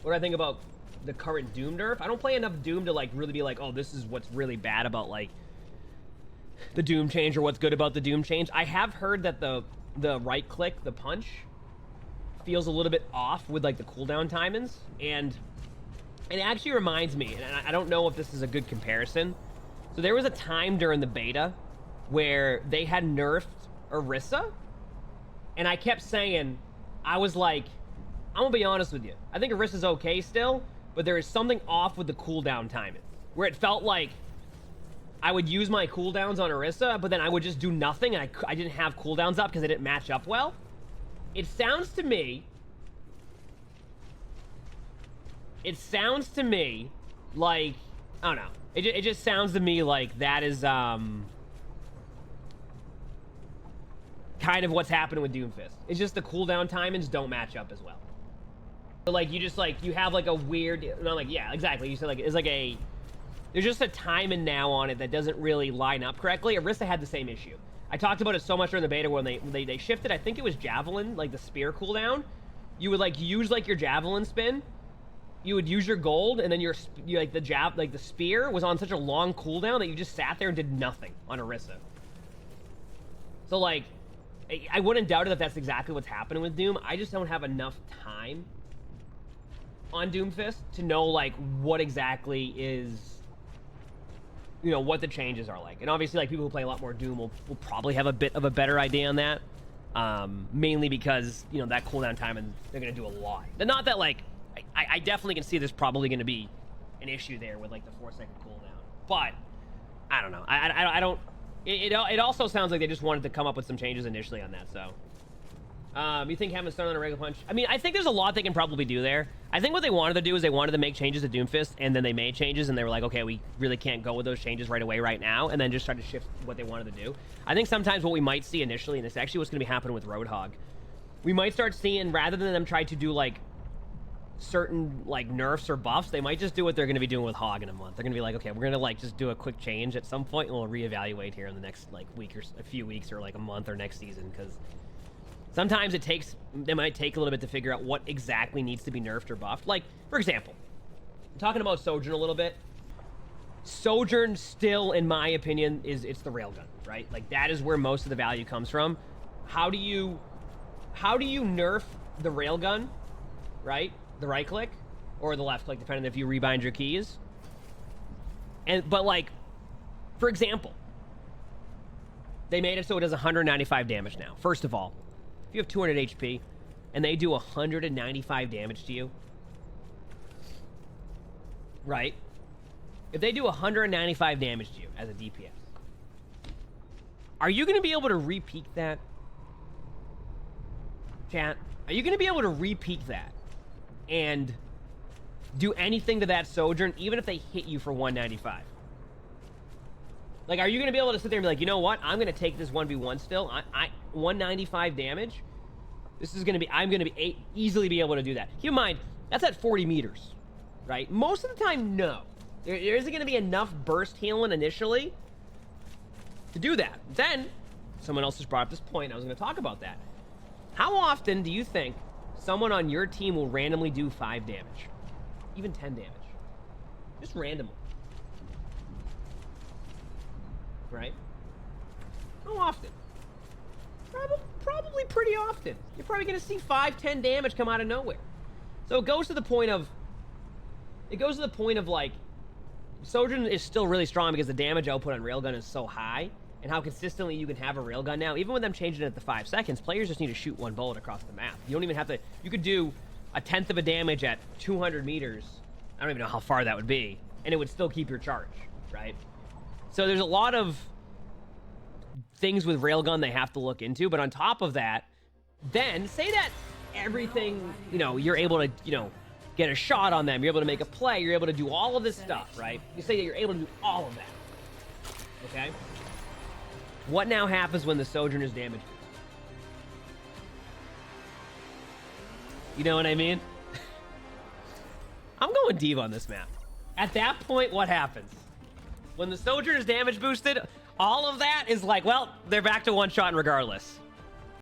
what do I think about the current Doom nerf. I don't play enough Doom to like really be like, oh, this is what's really bad about like the Doom change or what's good about the Doom change. I have heard that the right click, the punch, feels a little bit off with like the cooldown timings, and it actually reminds me, and I don't know if this is a good comparison. So there was a time during the beta where they had nerfed Orisa, and I kept saying, I was like, I'm gonna be honest with you, I think Orisa's okay still, but there is something off with the cooldown timing, where it felt like I would use my cooldowns on Orisa, but then I would just do nothing, and I didn't have cooldowns up because they didn't match up well. It sounds to me like, I don't know, it just sounds to me like that is kind of what's happening with Doomfist. It's just the cooldown timings don't match up as well. So like you just like, you have like a weird, no, like, yeah, exactly, you said like, it's like a, there's just a timing now on it that doesn't really line up correctly. Orisa had the same issue. I talked about it so much during the beta when they shifted, I think it was Javelin, like the spear cooldown. You would like use like your Javelin spin, you would use your gold, and then you like the spear was on such a long cooldown that you just sat there and did nothing on Orisa. So like, I wouldn't doubt it if that's exactly what's happening with Doom. I just don't have enough time on Doomfist to know like what exactly is, you know, what the changes are like. And obviously like people who play a lot more Doom will probably have a bit of a better idea on that, mainly because, you know, that cooldown time, and they're gonna do a lot. And not that like I definitely can see there's probably gonna be an issue there with like the 4-second cooldown, but I don't know. I don't. It also sounds like they just wanted to come up with some changes initially on that. So you think having started on a regular punch? I mean, I think there's a lot they can probably do there. I think what they wanted to do is they wanted to make changes to Doomfist, and then they made changes, and they were like, okay, we really can't go with those changes right away right now, and then just try to shift what they wanted to do. I think sometimes what we might see initially, and it's actually what's going to be happening with Roadhog, we might start seeing, rather than them try to do like certain like nerfs or buffs, they might just do what they're going to be doing with Hog in a month. They're going to be like, okay, we're going to like just do a quick change at some point, and we'll reevaluate here in the next like week or a few weeks or like a month or next season, because sometimes they might take a little bit to figure out what exactly needs to be nerfed or buffed. Like, for example, I'm talking about Sojourn a little bit. Sojourn still, in my opinion, it's the railgun, right? Like, that is where most of the value comes from. How do you nerf the railgun, right? The right click or the left click, depending if you rebind your keys. But like, for example, they made it so it does 195 damage now. First of all, if you have 200 HP and they do 195 damage to you, right? If they do 195 damage to you as a DPS, are you going to be able to re-peak that? Chat, are you going to be able to re-peak that and do anything to that Sojourn, even if they hit you for 195? Like, are you going to be able to sit there and be like, you know what? I'm going to take this 1v1 still. 195 damage. This is going to be, I'm going to be easily be able to do that. Keep in mind, that's at 40 meters, right? Most of the time, no. There isn't going to be enough burst healing initially to do that. Then, someone else just brought up this point. I was going to talk about that. How often do you think someone on your team will randomly do 5 damage? Even 10 damage? Just randomly. Right? How often? Probably pretty often. You're probably going to see 5-10 damage come out of nowhere. So it goes to the point of like, Sojourn is still really strong because the damage output on Railgun is so high, and how consistently you can have a Railgun now. Even with them changing it to 5 seconds, players just need to shoot one bullet across the map. You don't even have to, you could do 1/10 of a damage at 200 meters. I don't even know how far that would be, and it would still keep your charge, right? So there's a lot of things with Railgun they have to look into, but on top of that, then say that everything, you know, you're able to, you know, get a shot on them, you're able to make a play, you're able to do all of this stuff, right? You say that you're able to do all of that, okay? What now happens when the Sojourn is damaged? You know what I mean? I'm going Diva on this map. At that point, what happens? When the Sojourn is damage boosted, all of that is like, well, they're back to one-shot regardless.